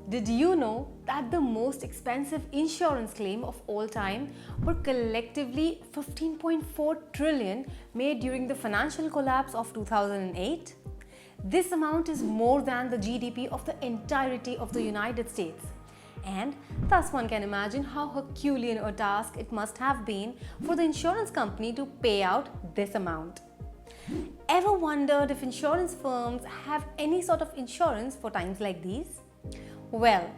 Did you know that the most expensive insurance claim of all time were collectively 15.4 trillion made during the financial collapse of 2008? This amount is more than the GDP of the entirety of the United States. And thus one can imagine how herculean a task it must have been for the insurance company to pay out this amount. Ever wondered if insurance firms have any sort of insurance for times like these? Well,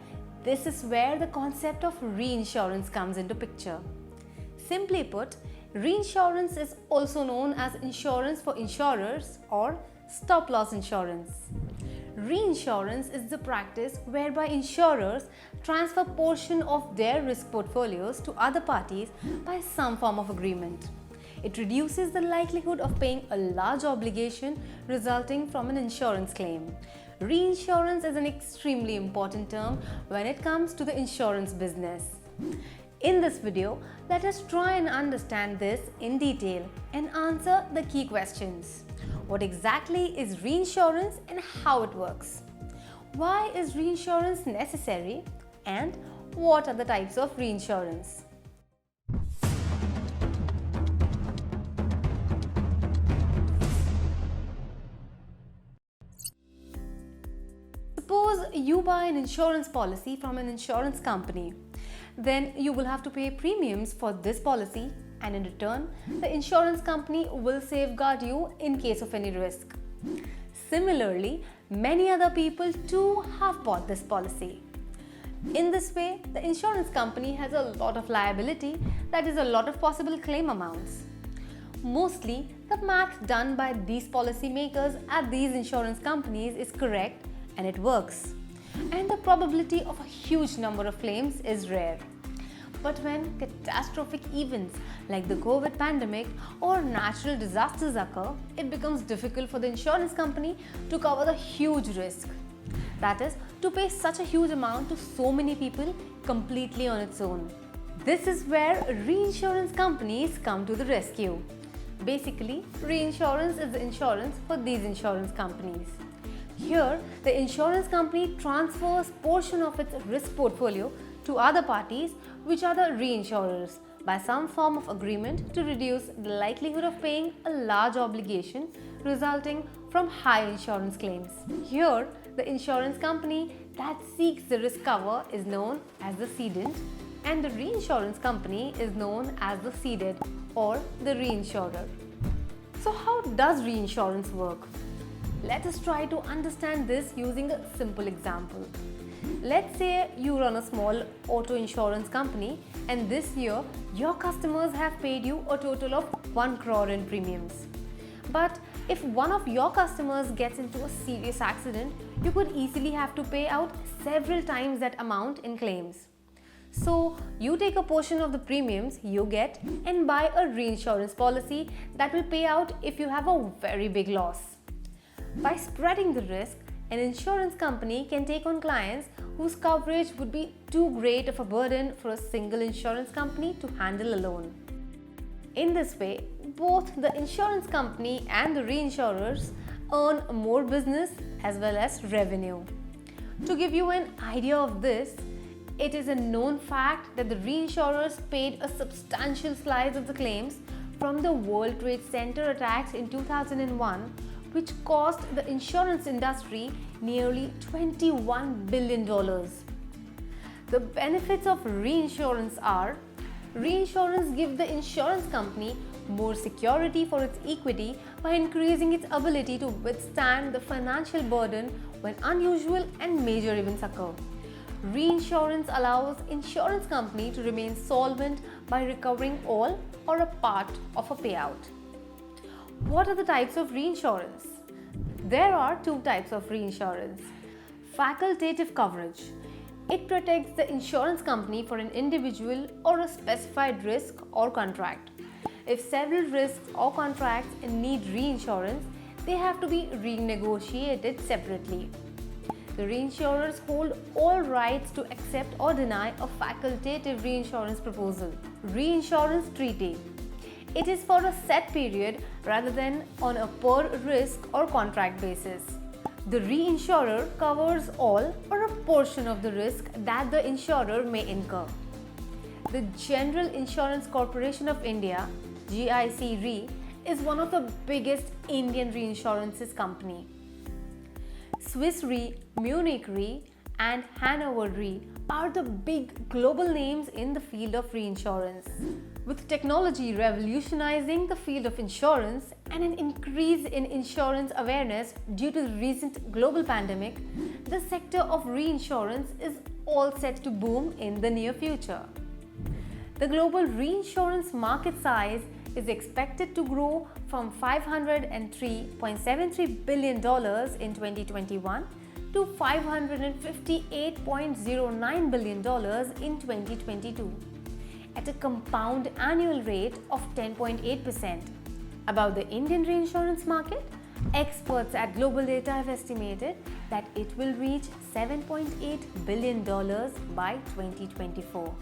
this is where the concept of reinsurance comes into picture. Simply put, reinsurance is also known as insurance for insurers or stop-loss insurance. Reinsurance is the practice whereby insurers transfer portion of their risk portfolios to other parties by some form of agreement. It reduces the likelihood of paying a large obligation resulting from an insurance claim. Reinsurance is an extremely important term when it comes to the insurance business. In this video, let us try and understand this in detail and answer the key questions. What exactly is reinsurance and how it works? Why is reinsurance necessary? And what are the types of reinsurance? Suppose you buy an insurance policy from an insurance company. Then you will have to pay premiums for this policy, and in return, the insurance company will safeguard you in case of any risk. Similarly, many other people too have bought this policy. In this way, the insurance company has a lot of liability, that is a lot of possible claim amounts. Mostly, the math done by these policymakers at these insurance companies is correct and it works. And the probability of a huge number of claims is rare. But when catastrophic events like the COVID pandemic or natural disasters occur, it becomes difficult for the insurance company to cover the huge risk. That is, to pay such a huge amount to so many people completely on its own. This is where reinsurance companies come to the rescue. Basically, reinsurance is the insurance for these insurance companies. Here, the insurance company transfers portion of its risk portfolio to other parties, which are the reinsurers, by some form of agreement to reduce the likelihood of paying a large obligation resulting from high insurance claims. Here, the insurance company that seeks the risk cover is known as the cedent, and the reinsurance company is known as the ceded or the reinsurer. So how does reinsurance work? Let us try to understand this using a simple example. Let's say you run a small auto insurance company and this year your customers have paid you a total of 1 crore in premiums. But if one of your customers gets into a serious accident, you could easily have to pay out several times that amount in claims. So you take a portion of the premiums you get and buy a reinsurance policy that will pay out if you have a very big loss. By spreading the risk, an insurance company can take on clients whose coverage would be too great of a burden for a single insurance company to handle alone. In this way, both the insurance company and the reinsurers earn more business as well as revenue. To give you an idea of this, it is a known fact that the reinsurers paid a substantial slice of the claims from the World Trade Center attacks in 2001, which cost the insurance industry nearly $21 billion. The benefits of reinsurance are: reinsurance gives the insurance company more security for its equity by increasing its ability to withstand the financial burden when unusual and major events occur. Reinsurance allows insurance company to remain solvent by recovering all or a part of a payout. What are the types of reinsurance? There are two types of reinsurance. Facultative coverage. It protects the insurance company for an individual or a specified risk or contract. If several risks or contracts need reinsurance, they have to be renegotiated separately. The reinsurers hold all rights to accept or deny a facultative reinsurance proposal. Reinsurance treaty. It is for a set period rather than on a per risk or contract basis. The reinsurer covers all or a portion of the risk that the insurer may incur. The General Insurance Corporation of India, GIC Re, is one of the biggest Indian reinsurances company. Swiss Re, Munich Re, and Hanover Re are the big global names in the field of reinsurance. With technology revolutionizing the field of insurance and an increase in insurance awareness due to the recent global pandemic, the sector of reinsurance is all set to boom in the near future. The global reinsurance market size is expected to grow from $503.73 billion in 2021 to $558.09 billion in 2022, at a compound annual rate of 10.8%. About the Indian reinsurance market, experts at Global Data have estimated that it will reach $7.8 billion by 2024.